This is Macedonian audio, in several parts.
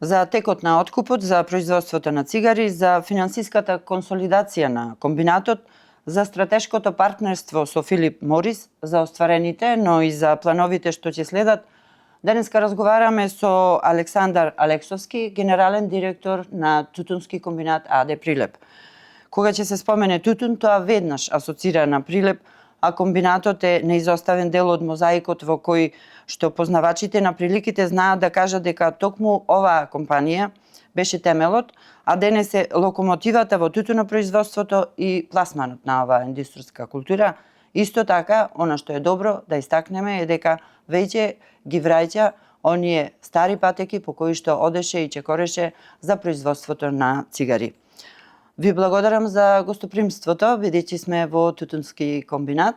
за текот на откупот, за производството на цигари, за финансиската консолидација на комбинатот, за стратешкото партнерство со Филип Морис, за остварените, но и за плановите што ќе следат. Денеска разговараме со Александар Алексовски, генерален директор на Тутунски комбинат АД Прилеп. Кога ќе се спомене тутун, тоа веднаш асоцира на Прилеп, а комбинатот е неизоставен дел од мозаикот во кој што познавачите на приликите знаат да кажат дека токму оваа компанија беше темелот, а денес е локомотивата во тутунопроизводството и пласманот на оваа индустријска култура. Исто така, она што е добро да истакнеме е дека веќе ги враќа оние стари патеки по кои што одеше и чекореше за производството на цигари. Ви благодарам за гостопримството, бидејќи сме во Тутунски комбинат.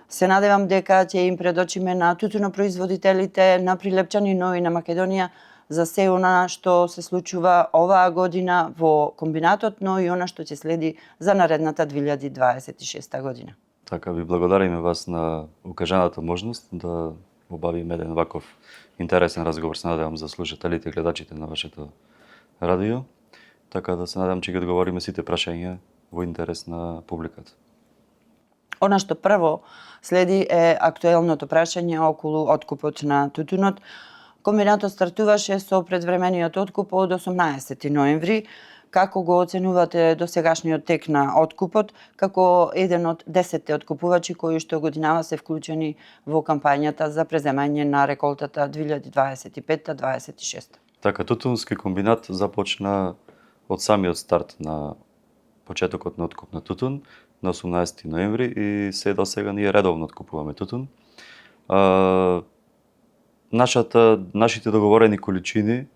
Се надевам дека ќе им предочиме на тутунопроизводителите, на прилепчани, но и на Македонија за се она што се случува оваа година во комбинатот, но и она што ќе следи за наредната 2026 година. Така, ви благодариме вас на укажаната можност да обавиме еден ваков интересен разговор. Се надевам за слушателите и гледачите на вашето радио. Така да се надам че ги одговориме сите прашања во интерес на публиката. Она што прво следи е актуелното прашање околу откупот на тутунот. Комбинатот стартуваше со предвремениот откуп од 18 ноември. Како го оценувате досегашниот тек на откупот, како еден од 10 откупувачи кои што годинава се вклучени во кампањата за преземање на реколтата 2025-26? Така, Тутунски комбинат започна од самиот старт на почетокот на откуп на тутун на 18 ноември и се до сега ние редовно откупуваме тутун. Нашите договорени количини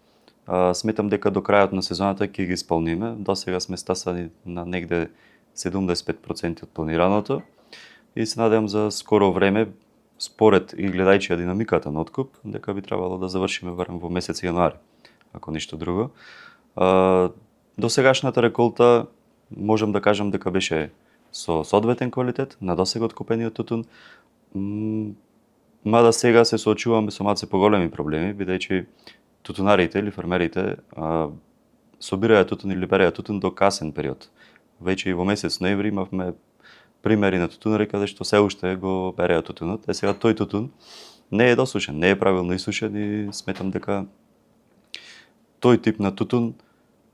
сметам дека до крајот на сезоната ќе ги исполниме. До сега сме стасани на негде 75% од планираното и се надевам за скоро време, според и гледајќи динамиката на откуп, дека би требало да завршиме барем во месец јануари, ако ништо друго. До сегашната реколта можам да кажам дека беше со соодветен квалитет на досега откупениот тутун. Мада сега се соочуваме со малце поголеми проблеми, бидејќи тутунарите или фермерите собираат тутун или береат тутун до касен период. Веќе и во месец ноември имавме примери на тутунари каде што се уште го береат тутунот. Сега тој тутун не е досушен, не е правилно исушен и сметам дека тој тип на тутун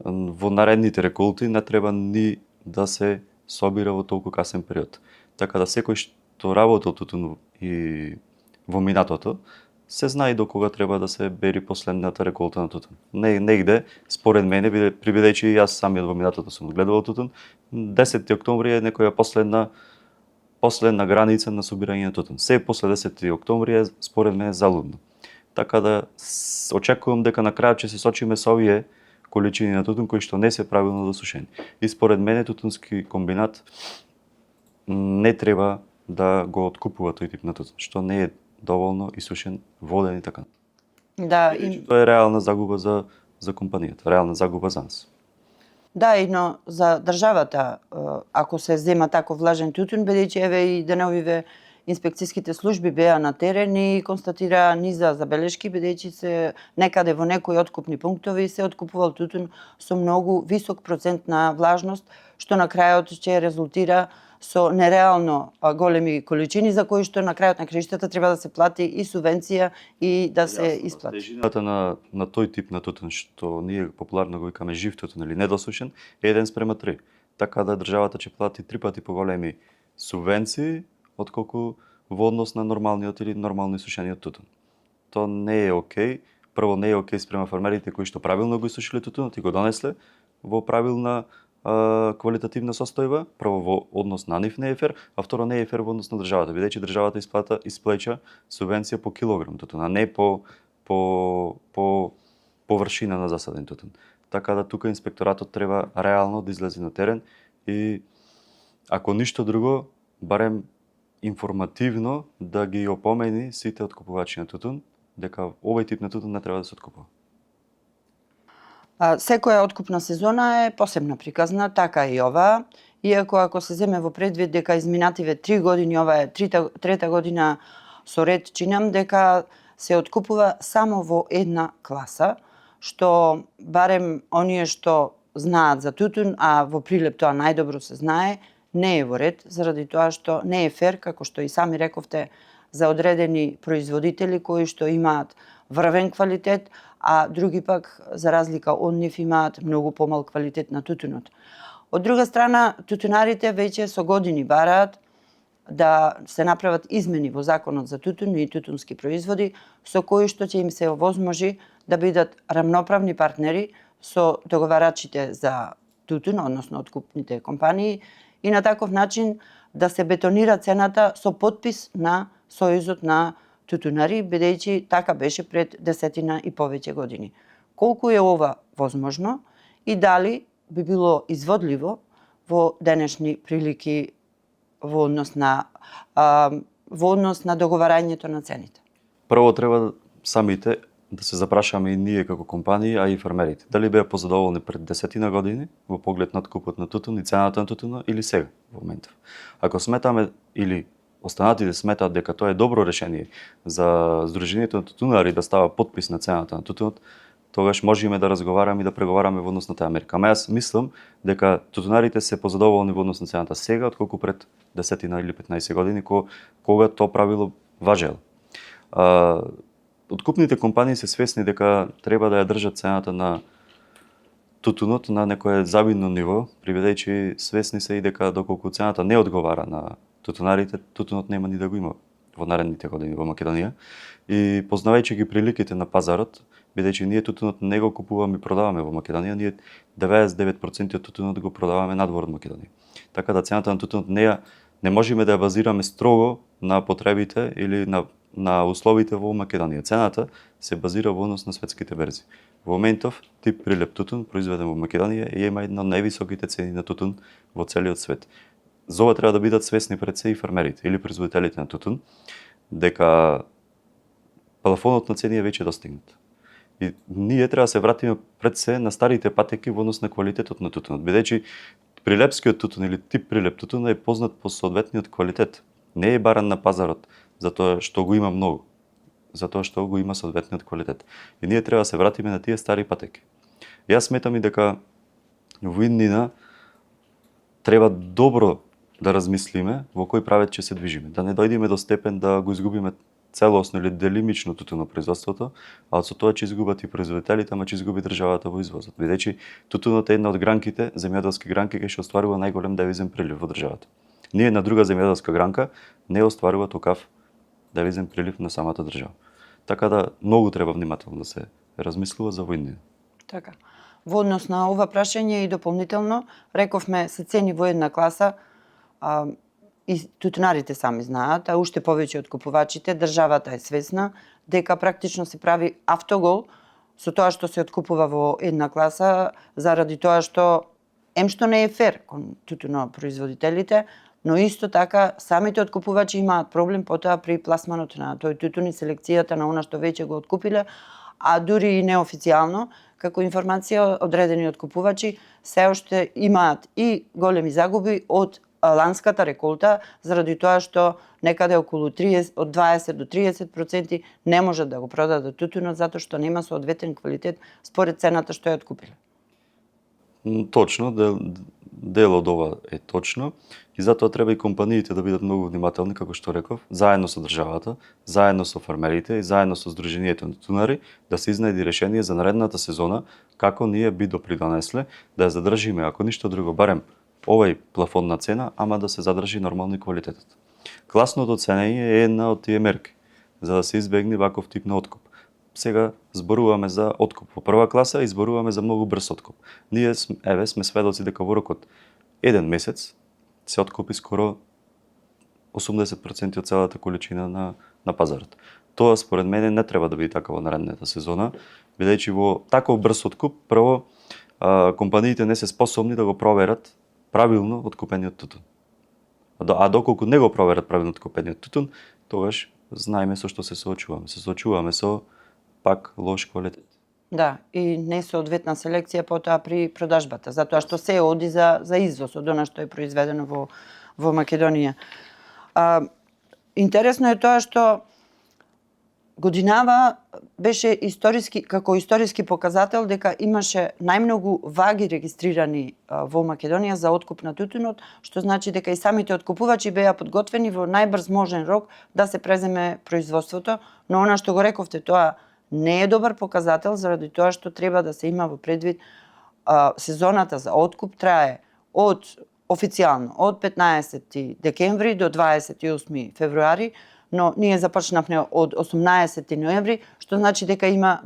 во наредните реколти не треба ни да се собира во толку касен период. Така да секој што работел тутун и во минатото, се знае до кога треба да се бери последната реколта на тутун. Негде, според мене, бидејќи јас самиот во минатото сум гледал тутун, 10 октомври е некоја последна граница на собирање на тутун. Се после 10 октомври е според мене залудно. Така да очекувам дека на крајот ќе се сочиме со овие количини на тутун кои што не се правилно досушени. И според мене Тутунски комбинат не треба да го откупува тој тип на тутун, што не е доволно исушен, воден и така. Да, Тоа е реална загуба за компанијата, реална загуба за нас. Да, но за државата, ако се зема тако влажен тутун, бидејќи еве и деновиве инспекцијските служби беа на терен и констатираа низа забелешки, бидејќи се некаде во некои откупни пунктови се откупувал тутун со многу висок процент на влажност, што на крајот ќе резултира со нереално големи количини за кои што на крајот на краиштата треба да се плати и субвенција и да се исплати. Тежината на тој тип на тутун што ние популарно го викаме жив тутун или недосушен е 1:3. Така да државата ќе плати 3 пати поголеми субвенции отколку во однос на нормалниот или нормално исушениот тутун. Тоа не е окей. Прво не е окей спрема фермерите кои што правилно го исушиле тутунот и го донесле во правилна квалитативна состојба, прво во однос на нив не е фер, а второ не е фер во однос на државата, бидејќи државата исплаќа субвенција по килограм тутун, а не по површина на засаден тутун. Така да тука инспекторатот треба реално да излезе на терен и ако ништо друго, барем информативно да ги опомени сите откупувачи на тутун дека овој тип на тутун не треба да се откупува. Секоја откупна сезона е посебна приказна, така и ова. Иако ако се земе во предвид дека изминативе 3 години, ова е трета година со ред, чинам дека се откупува само во една класа, што барем оние што знаат за тутун, а во Прилеп тоа најдобро се знае, не е во ред, заради тоа што не е фер, како што и сами рековте, за одредени производители кои што имаат врвен квалитет, а други пак, за разлика од нив, имаат многу помал квалитет на тутунот. Од друга страна, тутунарите веќе со години бараат да се направат измени во законот за тутун и тутунски производи, со кои што ќе им се овозможи да бидат рамноправни партнери со договарачите за тутун, односно откупните компании, и на таков начин да се бетонира цената со подпис на Сојузот на тутунари, бидејќи така беше пред 10 и повеќе години. Колку е ова возможно и дали би било изводливо во денешни прилики во однос на договарањето на цените? Прво треба самите да се запрашаме и ние како компании, а и фермерите. Дали беа позадоволни пред 10 години во поглед на откупот на тутун и цената на тутуна или сега во моментов. Ако сметаме или останатите сметаат дека тоа е добро решение за Сдруженијето на тутунари да става подпис на цената на тутунот, тогаш можеме да разговараме и да преговараме во однос на таа мерка. Ама јас мислам дека тутунарите се позадоволни во однос на цената сега, отколку пред 10 или 15 години, кога тоа правило важело. Откупните компании се свесни дека треба да ја држат цената на тутунот на некое завидно ниво, бидејќи свесни се и дека доколку цената не одговара на тутунарите, тутунот нема ни да го има во наредните години во Македонија. И познавајќи ги приликите на пазарот, бидејќи ние тутунот не го купуваме и продаваме во Македонија, ние 99% од тутунот го продаваме надвор од Македонија. Така да цената на тутунот не можеме да ја базираме строго на потребите или на условите во Македонија. Цената се базира во однос на светските берзи. Во моментов тип Прилеп тутун произведен во Македонија има една од највисоките цени на тутун во целиот свет. За ова треба да бидат свесни пред се и фермерите или производителите на тутун, дека плафонот на цени е веќе достигнат. И ние треба да се вратиме пред се на старите патеки во однос на квалитетот на тутунот, бидејќи прилепскиот тутун или тип Прилеп тутун е познат по соодветниот квалитет. Не е баран на пазарот затоа што го има многу, затоа што го има соодветниот квалитет. И ние треба да се вратиме на тие стари патеки. Јас сметам и дека во иднина треба добро да размислиме во кој правец ќе се движиме, да не дојдеме до степен да го изгубиме целосно или делимично тутунопроизводството, а со тоа ќе изгубат и производителите, ама ќе изгуби државата во извозот. Бидејќи тутунот е една од гранките, земјоделски гранки, кој што остварува најголем девизен прилив во државата. Ние на друга земјоделска гранка не остварува токав девизен прилив на самата држава. Така да многу треба внимателно да се размислува за војнина. Така. Во однос на ова прашање и дополнително, рековме се цени во една класа, и тутунарите сами знаат, а уште повеќе од купувачите, државата е свесна дека практично се прави автогол со тоа што се откупува во една класа, заради тоа што што не е фер кон тутунопроизводителите, но исто така самите откупувачи имаат проблем потоа при пласманот на тој тутун и селекцијата на она што веќе го откупиле, а дури и неофицијално, како информација, одредени откупувачи се уште имаат и големи загуби од ланската реколта, заради тоа што некаде околу 30, од 20 до 30% не можат да го продадат тутунот затоа што нема соодветен квалитет според цената што ја откупиле. Точно, дел од ова е точно и затоа треба и компаниите да бидат многу внимателни, како што реков, заедно со државата, заедно со фермерите и заедно со Сдруженијето на тутунари да се изнајди решение за наредната сезона како ние би допридонесле да ја задржиме, ако ништо друго, барем овај плафон на цена, ама да се задржи нормално и квалитетот. Класното ценење е една од тие мерки за да се избегне ваков тип на откуп. Сега зборуваме за откуп во прва класа и зборуваме за многу брз откуп. Ние сме сведоци дека во рокот еден месец се откупи скоро 80% од целата количина на пазарот. Тоа според мене не треба да биде така во наредната сезона, бидејќи во таков брз откуп прво компаниите не се способни да го проверат правилно откупениот тутун. А доколку не го проверат правилно откупениот тутун, тогаш знаеме со што се соочуваме. Се соочуваме со пак лош квалитет. Да, и несоодветна селекција потоа при продажбата, затоа што се оди за извоз од она што е произведено во Македонија. Интересно е тоа што годинава беше како историски показател дека имаше најмногу ваги регистрирани во Македонија за откуп на тутунот, што значи дека и самите откупувачи беа подготвени во најбрз можен рок да се преземе производството, но она што го рековте, тоа не е добар показател заради тоа што треба да се има во предвид сезоната за откуп трае официјално од 15 декември до 28 февруари, но ние започнавме од 18 ноември, што значи дека има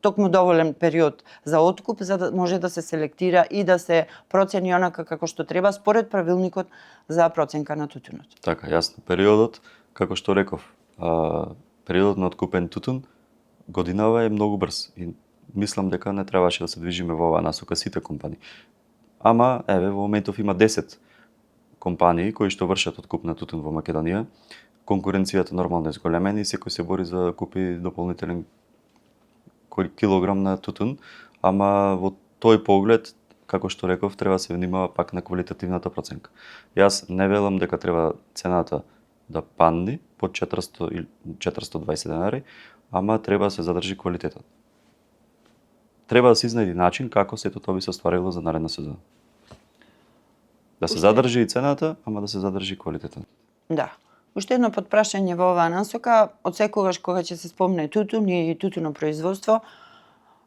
токму доволен период за откуп за да може да се селектира и да се процени онака како што треба според правилникот за проценка на тутунот. Така, јасно. Периодот, како што реков, периодот на откупен тутун годинава е многу брз и мислам дека не требаше да се движиме во оваа насока сите компании. Ама, еве, во моментов има 10 компании кои што вршат откуп на тутун во Македонија. Конкуренцијата нормално е зголемена и секој се бори за да купи дополнителен килограм на тутун, ама во тој поглед, како што реков, треба да се внимава пак на квалитативната проценка. Јас не велам дека треба цената да падне под 400 или 420 денари, ама треба да се задржи квалитетот. Треба да се изнајде начин како сето тоа би се остварило за наредна сезона. Да се задржи и цената, ама да се задржи квалитетот. Да. Уште едно подпрашање во оваа насока, од секогаш кога ќе се спомне тутун и тутуно производство,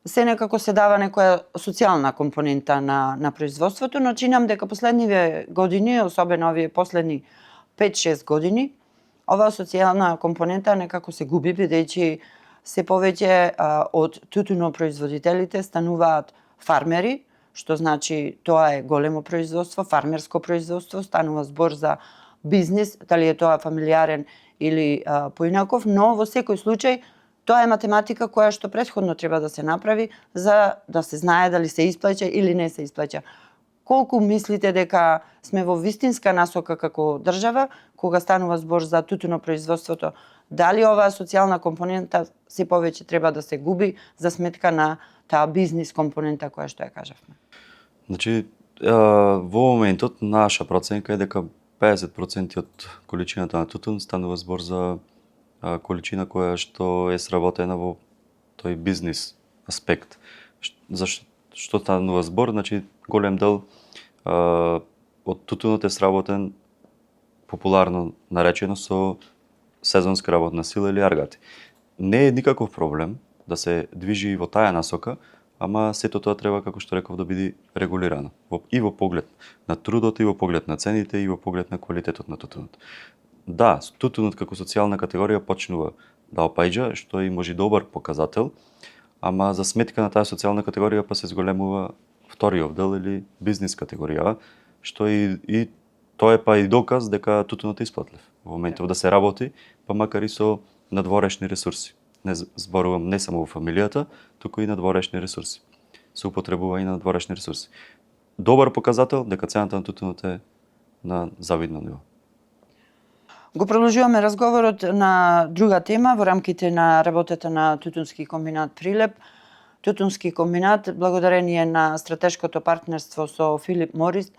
се некако се дава некоја социјална компонента на производството, но чинам дека последниве години, особено овие последни 5-6 години, оваа социјална компонента некако се губи, бидејќи се повеќе од тутунопроизводителите стануваат фармери, што значи тоа е големо производство, фармерско производство, станува збор за бизнис, дали е тоа фамилиарен или поинаков, но во секој случај тоа е математика која што претходно треба да се направи за да се знае дали се исплаќа или не се исплаќа. Колку мислите дека сме во вистинска насока како држава, кога станува збор за тутунопроизводството, дали оваа социјална компонента се повеќе треба да се губи за сметка на таа бизнис компонента која што ја кажавме? Значи, во моментот наша проценка е дека 50% од количината на тутун станува збор за количина која што е сработена во тој бизнис аспект. Што станува збор? Значи, голем дел од тутунот е сработен популарно наречено со сезонска работна сила или аргати. Не е никаков проблем да се движи во таа насока, ама сето тоа треба, како што реков, да биде регулирано. И во поглед на трудот, и во поглед на цените, и во поглед на квалитетот на тутунот. Да, тутунот како социјална категорија почнува да опаѓа, што е може добар показател, ама за сметка на таа социјална категорија па се зголемува вториот дел или бизнис категорија, што и тоа е па и доказ дека тутунот е исплатлив. Во моментов да се работи, па макар и со надворешни ресурси. Не зборувам не само во фамилијата, туку и надворешни ресурси. Се употребува и на надворешни ресурси. Добар показател дека цената на тутунот е на завидно ниво. Го продолжуваме разговорот на друга тема во рамките на работата на Тутунски комбинат Прилеп. Тутунски комбинат, благодарение на стратешкото партнерство со Филип Морис,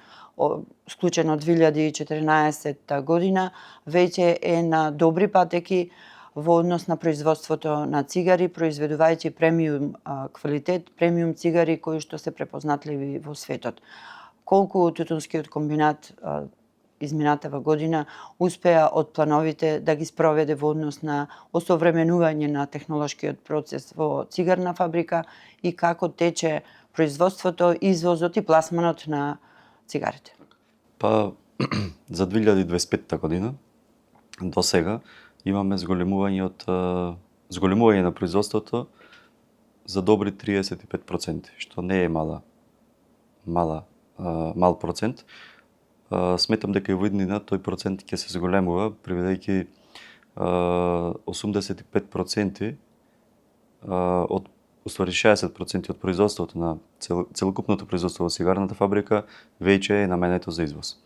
склучено од 2014 година, веќе е на добри патеки во однос на производството на цигари, произведувајќи премиум квалитет, премиум цигари кои што се препознатливи во светот. Колку Тутунскиот комбинат изминатава година успеа од плановите да ги спроведе во однос на осовременување на технолошкиот процес во цигарна фабрика и како тече производството, извозот и пласманот на цигарите? Па, за 2025 година до сега имаме зголемување на производството за добри 35%, што не е мал процент. Сметам дека и во иднина тој процент ќе се зголемува, приведејќи 85% од уствари 60% од производството на целокупното производство во сигарната фабрика веќе е наменето за извоз.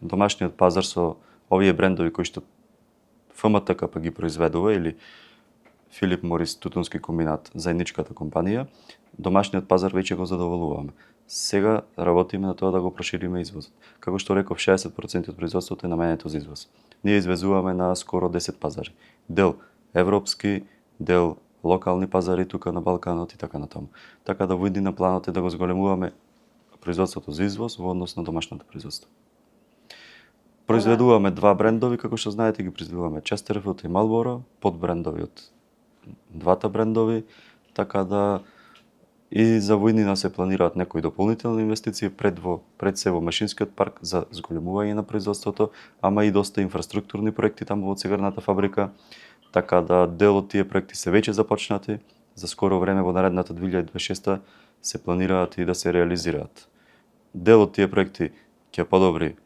Домашниот пазар со овие брендови кои што ФМТК па ги произведува или Филип Морис Тутунски комбинат, заедничката компанија, домашниот пазар веќе го задоволуваме. Сега работиме на тоа да го прошириме извозот. Како што реков, 60% од производството е наменето за извоз. Ние извезуваме на скоро 10 пазари. Дел европски, дел локални пазари тука на Балканот и така натаму. Така да во иднина планот е да го зголемуваме производството за извоз во однос на домашното производство. Произведуваме два брендови, како што знаете, ги произведуваме Chesterfield и Marlboro, под брендови од двата брендови, така да и за во иднина се планираат некои дополнителни инвестиции пред се во машинскиот парк за зголемување на производството, ама и доста инфраструктурни проекти таму во цигарната фабрика, така да дел од тие проекти се веќе започнати, за скоро време во наредната 2026 се планираат и да се реализираат. Дел од тие проекти ќе подобри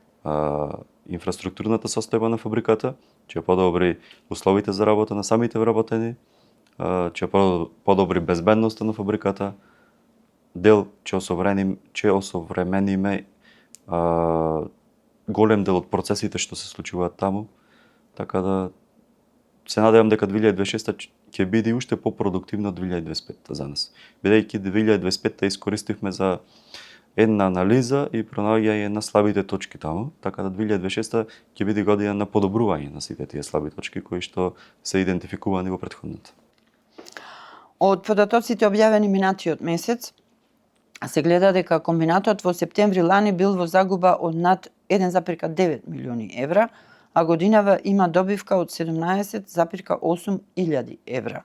инфраструктурната состојба на фабриката, ќе подобри условите за работа на самите вработени, ќе подобри безбедноста на фабриката, дел ќе осовремениме голем дел од процесите што се случуваат таму, така да се надевам дека 2026 ќе биде уште попродуктивна од 2025 за нас. Бидејќи 2025 искористивме за една анализа и пронаоѓање на слабите точки таму, така да 2026 ќе биде година на подобрување на сите тие слаби точки кои што се идентификувани во претходната. Од податоците објавени минатиот месец се гледа дека комбинатот во септември лани бил во загуба од над 1,9 милиони евра, а годинава има добивка од 17,8 илјади евра.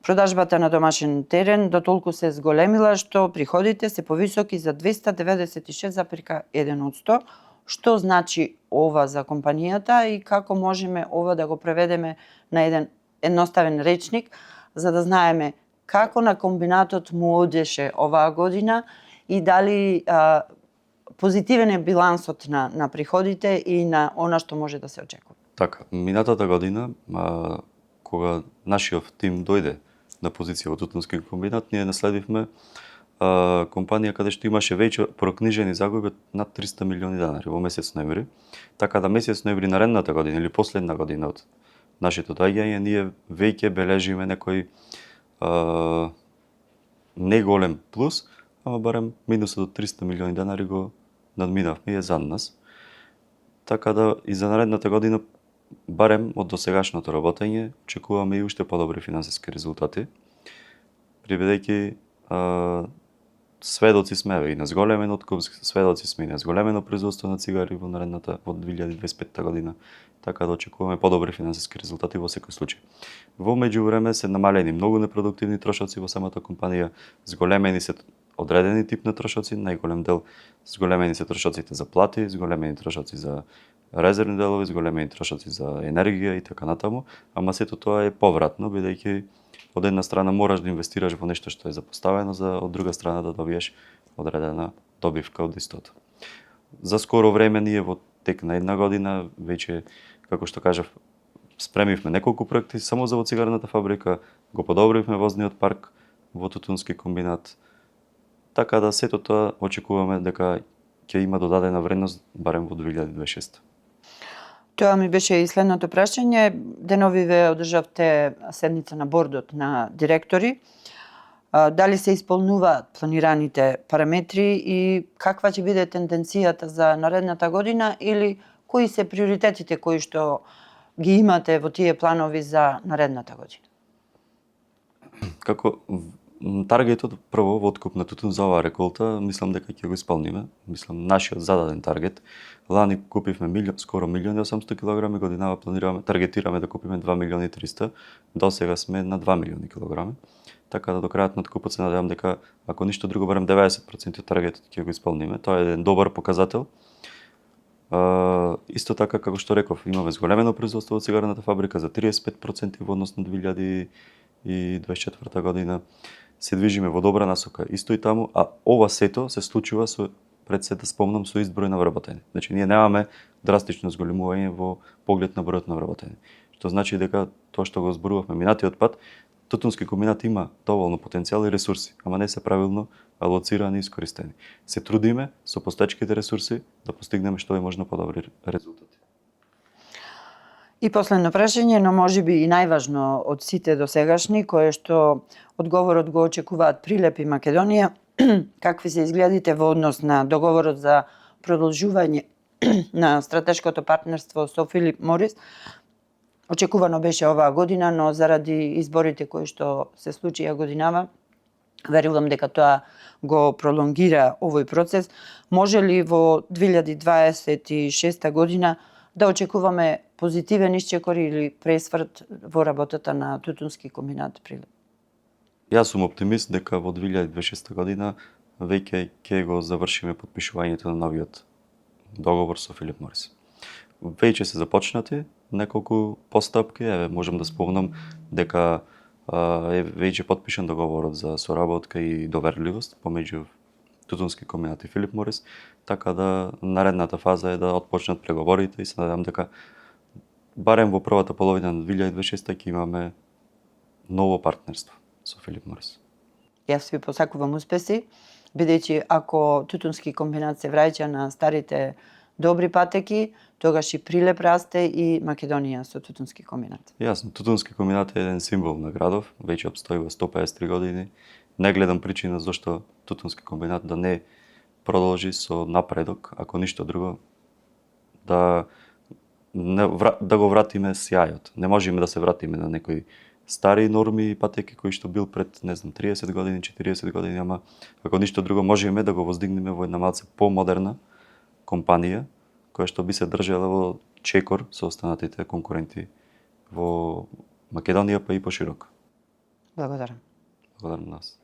Продажбата на домашен терен дотолку се зголемила што приходите се повисоки за 296,1%, што значи ова за компанијата и како можеме ова да го преведеме на еден едноставен речник, за да знаеме како на комбинатот му одеше оваа година и дали позитивен е билансот на приходите и на она што може да се очекува. Така, минатата година, кога нашиот тим дојде на позиција во Тутунски комбинат, ние наследивме компанија каде што имаше веќе прокнижени загуби над 300 милиони денари во месец ноември. Така да месец ноември наредната година или последна година од нашето доаѓање, ние веќе бележиме некој не голем плюс, ама барем минусот од 300 милиони денари го надминавме и е зад нас. Така да и за наредната година барем од досегашното работење очекуваме и уште подобри финансиски резултати. Бидејќи сведоци сме и на зголемен откуп, сведоци сме и на зголемено производство на цигари во наредната во 2025 година, така да очекуваме подобри финансиски резултати во секој случај. Во меѓувреме се намалени многу непродуктивни трошоци во самата компанија, зголемени се одредени тип на трошоци, најголем дел зголемени се трошоците за плати, зголемени трошоци за резервни делови, зголемени трошоци за енергија и така натаму, ама сето тоа е повратно, бидејќи од една страна мораш да инвестираш во нешто што е запоставено, за од друга страна да добиеш одредена добивка од истото. За скоро време ние во тек на една година веќе, како што кажав, спремивме неколку проекти само за во цигарната фабрика, го подобривме возниот парк во Тутунски комбинат, така да сето тоа очекуваме дека ќе има додадена вредност барем во 2026. Тоа ми беше и следното прашање. Денови ве одржавте седница на бордот на директори. Дали се исполнуваат планираните параметри и каква ќе биде тенденцијата за наредната година или кои се приоритетите кои што ги имате во тие планови за наредната година? Како таргетот прво во откуп на тутун за оваа реколта, мислам дека ќе го исполниме. Мислам нашиот зададен таргет. Лани купивме скоро 1.800.000 килограми, годинава таргетираме да купиме 2.300.000, до сега сме на 2 милиони килограми. Така да до крајот на откупот се надевам дека ако ништо друго барем 90% од таргетот ќе го исполниме. Тоа е еден добар показател. Исто така, како што реков, имаме зголемено производство во цигарната фабрика за 35% во однос на 2024 година. Се движиме во добра насока исто и таму, а ова сето се случува со пред се да спомнам со ист број на вработени. Значи ние немаме драстично зголемување во поглед на бројот на вработени. Што значи дека тоа што го зборувавме минатиот пат, Тутунски комбинат има доволно потенцијал и ресурси, ама не се правилно алоцирани и искористени. Се трудиме со постоечките ресурси да постигнеме што е можно подобри резултати. И последно прашање, но можеби и најважно од сите досегашни, кое што одговорот го очекуваат Прилеп и Македонија, какви се изгледите во однос на договорот за продолжување на стратешкото партнерство со Филип Морис, Очекувано беше оваа година, но заради изборите кои што се случија годинава, верувам дека тоа го пролонгира овој процес. Може ли во 2026 година да очекуваме позитивен исчекор или пресврт во работата на Тутунски комбинат Прилеп? Јас сум оптимист дека во 2026 година веќе ќе го завршиме подпишувањето на новиот договор со Филип Морис. Веќе се започнати неколку постапки, можам да спомнам дека е веќе подпишан договорот за соработка и доверливост помеѓу Тутунски комбинат и Филип Морис, така да наредната фаза е да отпочнат преговорите и се надевам дека барем во првата половина на 2026 ќе имаме ново партнерство со Филип Морис. Јас ви посакувам успеси, бидејќи ако Тутунски комбинат се враќа на старите добри патеки, тогаш и Прилеп расте и Македонија со Тутунски комбинат. Јасно, Тутунски комбинат е еден символ на градов, веќе обстои во 153 години. Не гледам причина зашто Тутунски комбинат да не продолжи со напредок, ако ништо друго, да го вратиме сјајот. Не можеме да се вратиме на некои стари норми и патеки кои што бил пред, 30 години, 40 години, ама ако ништо друго можеме да го воздигнеме во една малце помодерна компанија, која што би се држала во чекор со останатите конкуренти во Македонија, па и пошироко. Благодарам. Благодарам на нас.